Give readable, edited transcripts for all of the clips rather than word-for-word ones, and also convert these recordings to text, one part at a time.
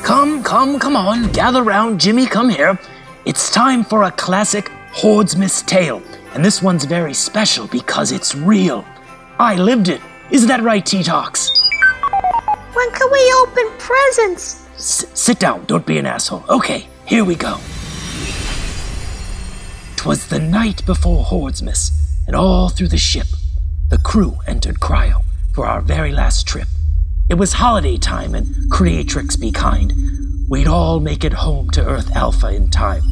Come on, gather round, Jimmy, come here. It's time for a classic Hordesmas tale, and this one's very special because it's real. I lived it. Isn't that right, T-Tox? When can we open presents? Sit down, don't be an asshole. Okay, here we go. 'Twas the night before Hordesmas, and all through the ship, the crew entered cryo for our very last trip. It was holiday time, and Creatrix be kind. We'd all make it home to Earth Alpha in time.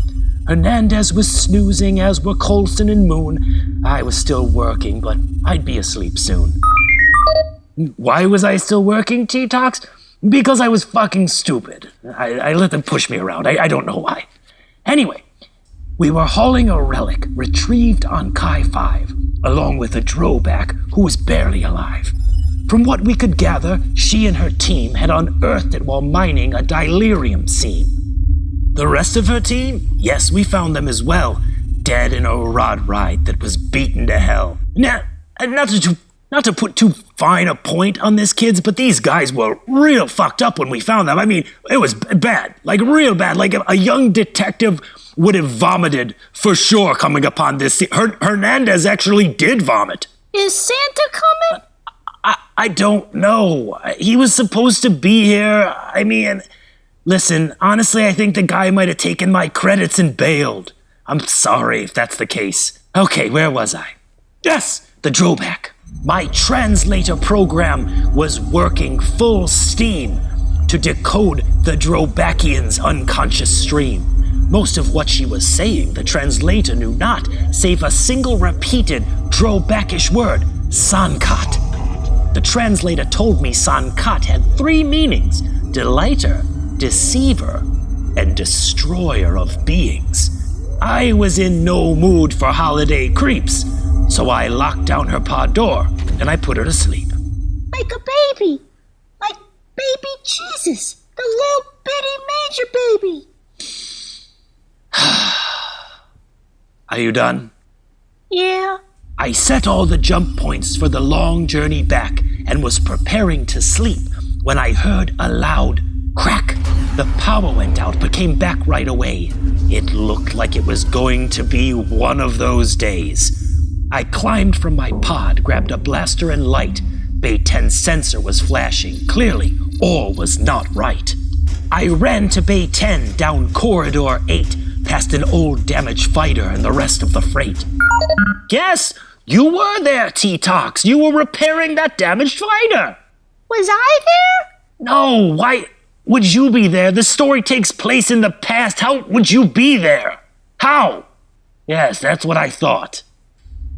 Hernandez was snoozing, as were Coulson and Moon. I was still working, but I'd be asleep soon. Why was I still working, T-Tox? Because I was fucking stupid. I let them push me around. I don't know why. Anyway, we were hauling a relic retrieved on Chi 5, along with a Drobak who was barely alive. From what we could gather, she and her team had unearthed it while mining a dilirium seam. The rest of her team? Yes, we found them as well, dead in a rod ride that was beaten to hell. Now, not to put too fine a point on this, kids, but these guys were real fucked up when we found them. I mean, it was bad, like real bad. Like a young detective would have vomited for sure coming upon this. Hernandez actually did vomit. Is Santa coming? I don't know. He was supposed to be here. I mean, listen, honestly, I think the guy might have taken my credits and bailed. I'm sorry if that's the case. Okay, where was I? Yes, the Drobak. My translator program was working full steam to decode the Drobakian's unconscious stream. Most of what she was saying, the translator knew not, save a single repeated Drobakish word, San-Kot. The translator told me San-Kot had 3 meanings: delighter, deceiver, and destroyer of beings. I was in no mood for holiday creeps, so I locked down her pod door and I put her to sleep. Like a baby. Like baby Jesus, the little bitty manger baby. Are you done? Yeah. I set all the jump points for the long journey back and was preparing to sleep when I heard a loud crack. The power went out but came back right away. It looked like it was going to be one of those days. I climbed from my pod, grabbed a blaster and light. Bay 10's sensor was flashing. Clearly, all was not right. I ran to Bay 10 down Corridor 8, past an old damaged fighter and the rest of the freight. Yes, you were there, T-Tox. You were repairing that damaged fighter. Was I there? No, why would you be there? The story takes place in the past. How would you be there? How? Yes, that's what I thought.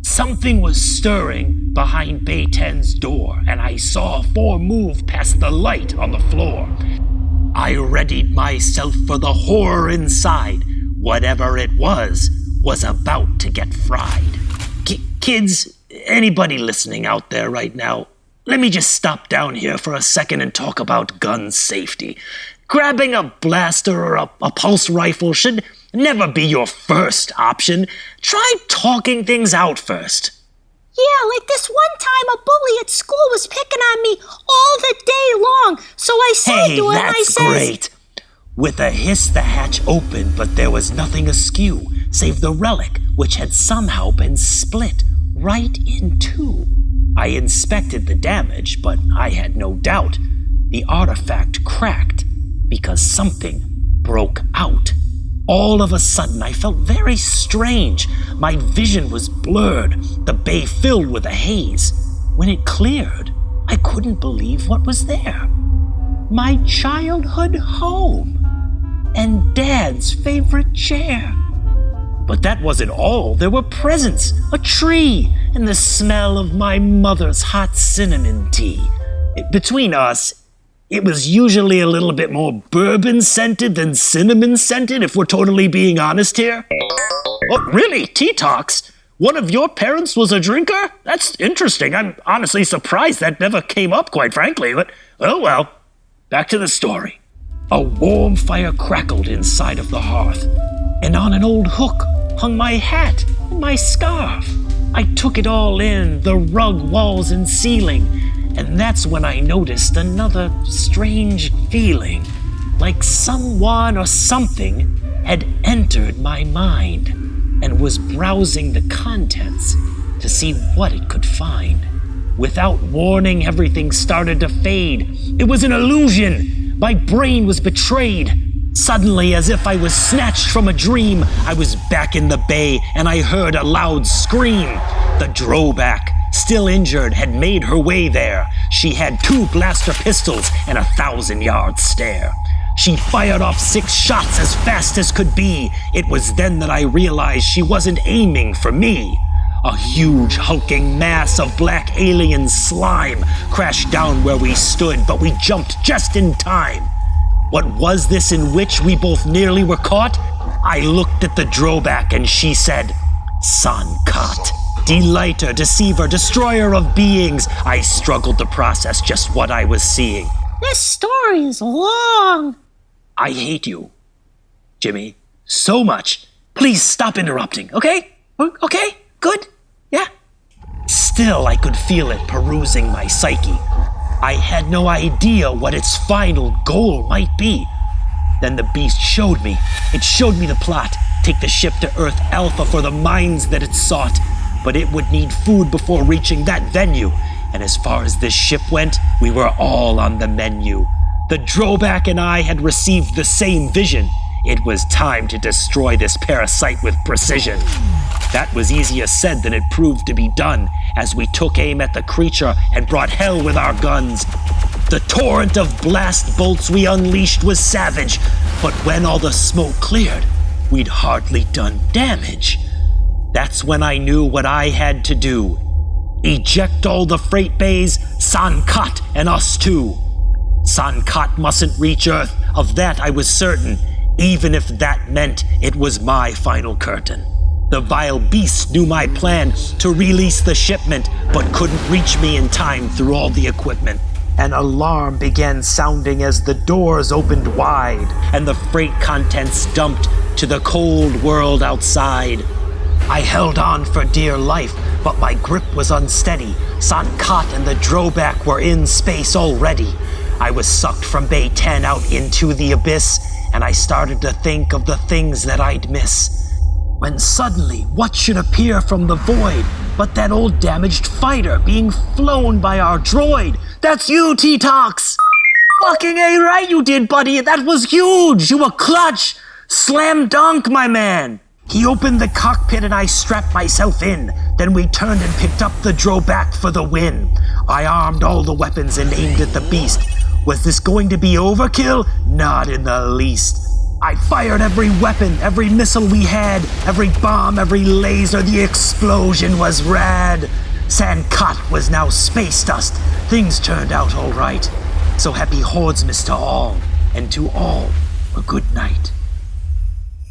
Something was stirring behind Bay 10's door, and I saw 4 move past the light on the floor. I readied myself for the horror inside. Whatever it was about to get fried. Kids, anybody listening out there right now, let me just stop down here for a second and talk about gun safety. Grabbing a blaster or a pulse rifle should never be your first option. Try talking things out first. Yeah, like this one time a bully at school was picking on me all the day long, so I said to him, I said... Hey, that's great. With a hiss, the hatch opened, but there was nothing askew, save the relic, which had somehow been split right in 2. I inspected the damage, but I had no doubt. The artifact cracked because something broke out. All of a sudden, I felt very strange. My vision was blurred, the bay filled with a haze. When it cleared, I couldn't believe what was there. My childhood home and Dad's favorite chair. But that wasn't all. There were presents, a tree, and the smell of my mother's hot cinnamon tea. Between us, it was usually a little bit more bourbon-scented than cinnamon-scented, if we're totally being honest here. Oh, really, T-Tox? One of your parents was a drinker? That's interesting. I'm honestly surprised that never came up, quite frankly. But, oh well. Back to the story. A warm fire crackled inside of the hearth, and on an old hook hung my hat and my scarf. I took it all in, the rug, walls, and ceiling, and that's when I noticed another strange feeling. like someone or something had entered my mind and was browsing the contents to see what it could find. Without warning, everything started to fade. It was an illusion. My brain was betrayed. Suddenly, as if I was snatched from a dream, I was back in the bay and I heard a loud scream. The Drobak, still injured, had made her way there. She had 2 blaster pistols and a 1,000-yard stare. She fired off 6 shots as fast as could be. It was then that I realized she wasn't aiming for me. A huge hulking mass of black alien slime crashed down where we stood, but we jumped just in time. What was this in which we both nearly were caught? I looked at the Drobak and she said, San-Kot, delighter, deceiver, destroyer of beings. I struggled to process just what I was seeing. This story is long. I hate you, Jimmy, so much. Please stop interrupting, okay? Okay? Good? Yeah? Still, I could feel it perusing my psyche. I had no idea what its final goal might be. Then the beast showed me. It showed me the plot. Take the ship to Earth Alpha for the mines that it sought. But it would need food before reaching that venue. And as far as this ship went, we were all on the menu. The Drobak and I had received the same vision. It was time to destroy this parasite with precision. That was easier said than it proved to be done, as we took aim at the creature and brought hell with our guns. The torrent of blast bolts we unleashed was savage, but when all the smoke cleared, we'd hardly done damage. That's when I knew what I had to do. Eject all the freight bays, San-Kot and us too. San-Kot mustn't reach Earth, of that I was certain, even if that meant it was my final curtain. The vile beast knew my plan to release the shipment, but couldn't reach me in time through all the equipment. An alarm began sounding as the doors opened wide, and the freight contents dumped to the cold world outside. I held on for dear life, but my grip was unsteady. San-Kot and the Drobak were in space already. I was sucked from Bay 10 out into the abyss, and I started to think of the things that I'd miss. When suddenly, what should appear from the void but that old damaged fighter being flown by our droid? That's you, T-Tox! Fucking A right you did, buddy! That was huge! You were clutch! Slam dunk, my man! He opened the cockpit and I strapped myself in. Then we turned and picked up the Drobak for the win. I armed all the weapons and aimed at the beast. Was this going to be overkill? Not in the least. I fired every weapon, every missile we had, every bomb, every laser. The explosion was rad. San-Kot was now space dust. Things turned out all right. So happy Hordesmas to all, and to all a good night.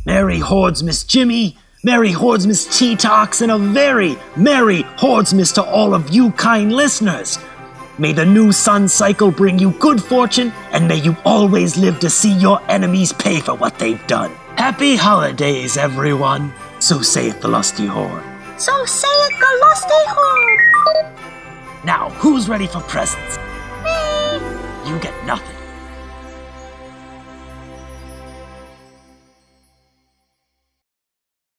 Merry Hordesmas, Jimmy. Merry Hordesmas, T-Tox, and a very merry Hordesmas to all of you kind listeners. May the new sun cycle bring you good fortune, and may you always live to see your enemies pay for what they've done. Happy holidays, everyone. So saith the Lusty Horde. So saith the Lusty Horde. Now, who's ready for presents? Me. You get nothing.